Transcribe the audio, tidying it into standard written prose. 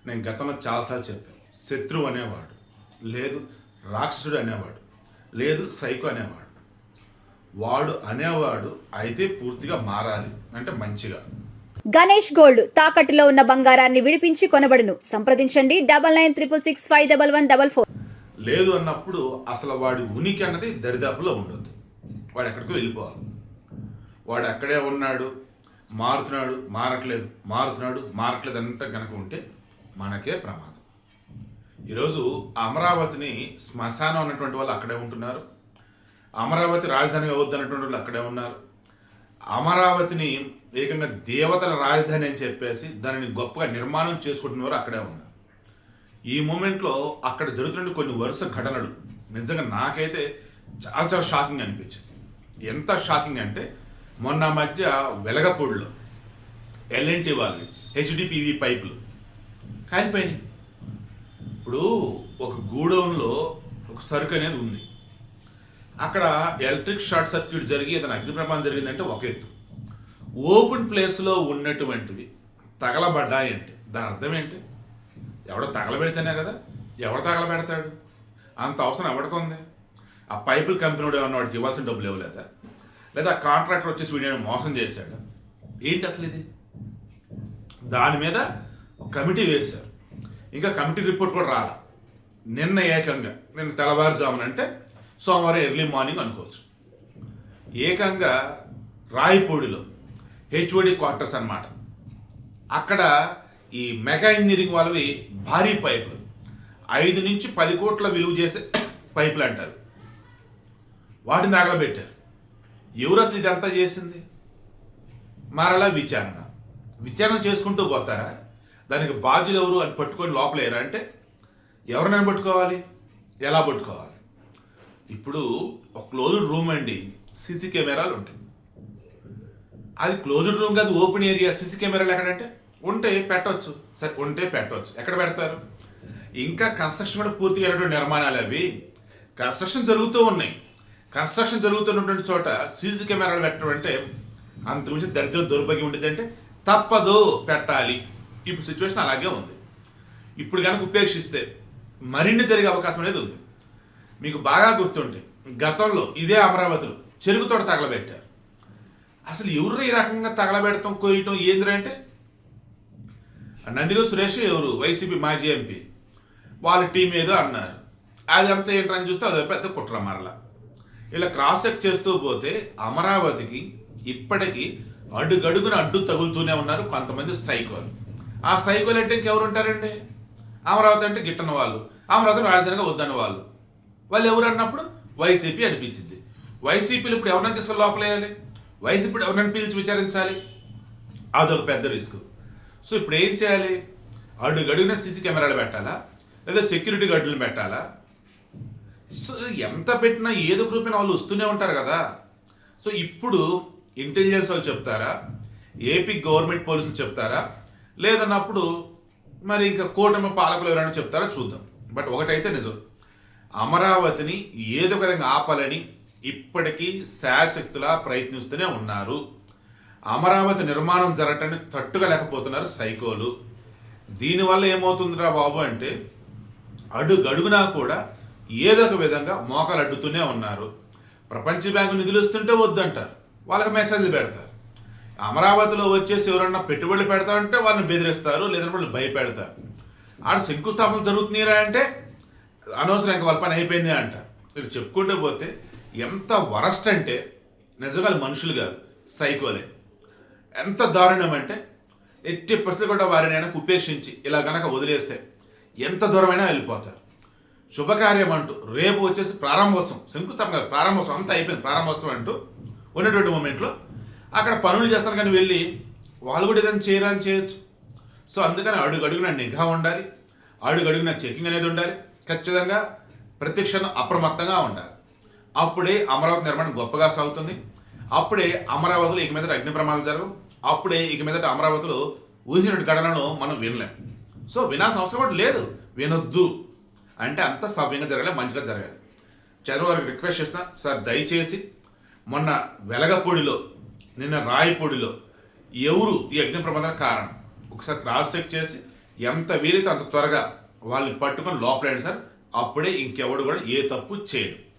నేను గతంలో చాలాసార్లు చెప్పాను. శత్రువు అనేవాడు లేదు, రాక్షసుడు అనేవాడు లేదు, సైకో అనేవాడు. వాడు అనేవాడు అయితే పూర్తిగా మారాలి, అంటే మంచిగా. గణేష్ గోల్డ్ తాకట్టులో ఉన్న బంగారాన్ని విడిపించి కొనబడును. సంప్రదించండి 9966651144. లేదు అన్నప్పుడు అసలు వాడి ఉనికి అన్నది దరిదాపులో ఉండొద్దు. వాడు ఎక్కడికో వెళ్ళిపోవాలి. వాడు అక్కడే ఉన్నాడు, మారుతున్నాడు, మారట్లేదు అంతా కనుక ఉంటే మనకే ప్రమాదం. ఈరోజు అమరావతిని శ్మశానం అన్నటువంటి వాళ్ళు అక్కడే ఉంటున్నారు. అమరావతి రాజధానిగా వద్దన్నటువంటి వాళ్ళు అక్కడే ఉన్నారు. అమరావతిని ఏకంగా దేవతల రాజధాని అని చెప్పేసి దానిని గొప్పగా నిర్మాణం చేసుకుంటున్న వారు అక్కడే ఉన్నారు. ఈ మూమెంట్లో అక్కడ జరుగుతున్న కొన్ని వరుస ఘటనలు నిజంగా నాకైతే చాలా చాలా షాకింగ్ అనిపించాయి. ఎంత షాకింగ్ అంటే మొన్న మధ్య వెలగపూడిలో ఎల్ఎన్టీ వాళ్ళని హెచ్డిపివి పైపులు కాలిపోయినాయి. ఇప్పుడు ఒక గూడౌన్లో ఒక సరుకు అనేది ఉంది. అక్కడ ఎలక్ట్రిక్ షార్ట్ సర్క్యూట్ జరిగి ఏదైనా అగ్ని ప్రమాదం జరిగిందంటే ఒక ఎత్తు. ఓపెన్ ప్లేస్లో ఉన్నటువంటివి తగలబడ్డాయి అంటే దాని అర్థం ఏంటి? ఎవడో తగలబెడితేనే కదా. ఎవడు తగలబెడతాడు? అంత అవసరం ఎవరికి ఉంది? ఆ పైపుల కంపెనీ ఏమన్నా వాడికి ఇవ్వాల్సిన డబ్బులు ఇవ్వలేదా? లేదా కాంట్రాక్టర్ వచ్చేసి వీడియో మోసం చేశాడు? ఏంటి అసలు ఇది? దాని మీద ఒక కమిటీ వేశారు. ఇంకా కమిటీ రిపోర్ట్ కూడా రాలా. నిన్న తెల్లవారుజామున అంటే సోమవారం ఎర్లీ మార్నింగ్ అనుకోవచ్చు. ఏకంగా రాయపూడిలో హెచ్ఓడి క్వార్టర్స్ అన్నమాట. అక్కడ ఈ మెగా ఇంజనీరింగ్ వాళ్ళవి భారీ పైపులు 5 నుంచి 10 కోట్ల విలువ చేసే పైపులు అంటారు. వాటిని తగలబెట్టారు. ఎవరు అసలు ఇదంతా చేసింది? మరలా విచారణ చేసుకుంటూ పోతారా? దానికి బాధ్యులు ఎవరు అని పట్టుకొని లోపలేరా అంటే ఎవరినైనా పట్టుకోవాలి? ఎలా పట్టుకోవాలి? ఇప్పుడు ఒక క్లోజ్డ్ రూమ్ అండి, సీసీ కెమెరాలు ఉంటాయి. అది క్లోజ్డ్ రూమ్ కాదు, ఓపెన్ ఏరియా. సీసీ కెమెరాలు ఎక్కడంటే ఉంటే పెట్టవచ్చు. సరే ఉంటే పెట్టవచ్చు. ఎక్కడ పెడతారు? ఇంకా కన్స్ట్రక్షన్ కూడా పూర్తిగా అయినటువంటి నిర్మాణాలు అవి. కన్స్ట్రక్షన్ జరుగుతూ ఉన్నాయి. కన్స్ట్రక్షన్ జరుగుతున్నటువంటి చోట సీసీ కెమెరాలు పెట్టడం అంటే అంత మించి దరిద్రం దౌర్భాగ్యం ఉండేది. అంటే తప్పదు, పెట్టాలి. ఇప్పుడు సిచ్యువేషన్ అలాగే ఉంది. ఇప్పుడు కనుక ఉపేక్షిస్తే మరిన్ని జరిగే అవకాశం అనేది ఉంది. మీకు బాగా గుర్తుంటే గతంలో ఇదే అమరావతిలో చెరుకు తోట తగలబెట్టారు. అసలు ఎవరు ఈ రకంగా తగలబెడతాం, కోయటం ఏందిరా అంటే నందిగం సురేష్ ఎవరు వైసీపీ మాజీ ఎంపీ వాళ్ళ టీం ఏదో అన్నారు. అది అంతా ఏంటని చూస్తే అదో పెద్ద కుట్ర మరల. ఇలా క్రాస్ చెక్ చేస్తూ పోతే అమరావతికి ఇప్పటికీ అడుగడుగున అడ్డు తగులుతూనే ఉన్నారు కొంతమంది సైకోలు. ఆ సైకోలు అంటే ఇంకెవరు ఉంటారండి? అమరావతి అంటే గిట్టన వాళ్ళు, అమరావతిని రాజధానిగా వద్దన్న వాళ్ళు. వాళ్ళు ఎవరు అన్నప్పుడు వైసీపీ అనిపించింది. వైసీపీలు ఇప్పుడు ఎవరైనా తీసుకొని లోపలేయాలి, వైసీపీ ఎవరైనా పిలిచి విచారించాలి. అదొక పెద్ద రిస్క్. సో ఇప్పుడు ఏం చేయాలి? అడుగడుగున సీసీ కెమెరాలు పెట్టాలా, లేదా సెక్యూరిటీ గార్డులు పెట్టాలా? సో ఎంత పెట్టినా ఏదో గ్రూప్ వాళ్ళు వస్తూనే ఉంటారు కదా. సో ఇప్పుడు ఇంటెలిజెన్స్ వాళ్ళు చెప్తారా, ఏపీ గవర్నమెంట్ పోలీసులు చెప్తారా, లేదన్నప్పుడు మరి ఇంకా కూటమి పాలకులు ఎవరైనా చెప్తారా చూద్దాం. బట్ ఒకటైతే నిజం, అమరావతిని ఏదో ఒక విధంగా ఆపాలని ఇప్పటికీ శాయశక్తులా ప్రయత్నిస్తూనే ఉన్నారు. అమరావతి నిర్మాణం జరగటాన్ని తట్టుకోలేకపోతున్నారు సైకోలు. దీనివల్ల ఏమవుతుందిరా బాబు అంటే అడుగడుగునా కూడా ఏదో ఒక విధంగా మోకాలు అడ్డుతూనే ఉన్నారు. ప్రపంచ బ్యాంకు నిధులు ఇస్తుంటే వద్దంటారు, వాళ్ళకి మెసేజ్లు పెడతారు. అమరావతిలో వచ్చేసి ఎవరన్నా పెట్టుబడులు పెడతారంటే వాళ్ళని బెదిరిస్తారు, లేదంటే వాళ్ళు భయపెడతారు. ఆడ శంకుస్థాపన జరుగుతున్నారా అంటే అనవసరంగా వాళ్ళ పని అయిపోయింది అంటారు. మీరు చెప్పుకుంటూ పోతే ఎంత వరస్ట్ అంటే నిజంగా మనుషులు కాదు, సైకోలే. ఎంత దారుణం అంటే ఎట్టి పరిస్థితులు కూడా వారిని ఉపేక్షించి ఇలా కనుక వదిలేస్తే ఎంత దూరమైనా వెళ్ళిపోతారు. శుభకార్యం అంటూ రేపు వచ్చేసి ప్రారంభోత్సవం, శంకుస్థాపన కాదు ప్రారంభోత్సవం, అంతా అయిపోయింది ప్రారంభోత్సవం అంటూ ఉన్నటువంటి మూమెంట్లో అక్కడ పనులు చేస్తారు. కానీ వెళ్ళి వాళ్ళు కూడా ఏదైనా చేయరని చేయొచ్చు. సో అందుకని అడుగడుగున నిఘా ఉండాలి, అడుగడుగున చెకింగ్ అనేది ఉండాలి. ఖచ్చితంగా ప్రతిక్షణం అప్రమత్తంగా ఉండాలి. అప్పుడే అమరావతి నిర్మాణం గొప్పగా సాగుతుంది. అప్పుడే అమరావతిలో ఇక మీదట అగ్ని ప్రమాదాలు జరగవు. అప్పుడే ఇక మీదట అమరావతిలో ఊహించినటువంటి ఘటనలను మనం వినలేం. సో వినాల్సిన అవసరం కూడా లేదు, వినొద్దు. అంటే అంత సవ్యంగా జరగాలి, మంచిగా జరగాలి. చంద్రబాబు గారికి రిక్వెస్ట్ చేసిన, సార్ దయచేసి మొన్న వెలగపూడిలో, నిన్న రాయపూడిలో ఎవరు ఈ అగ్ని ప్రమాదానికి కారణం ఒకసారి క్రాస్ చెక్ చేసి ఎంత వీలైతే అంత త్వరగా వాళ్ళని పట్టుకొని లోపలేండి సార్. అప్పుడే ఇంకెవడు కూడా ఏ తప్పు చేయడు.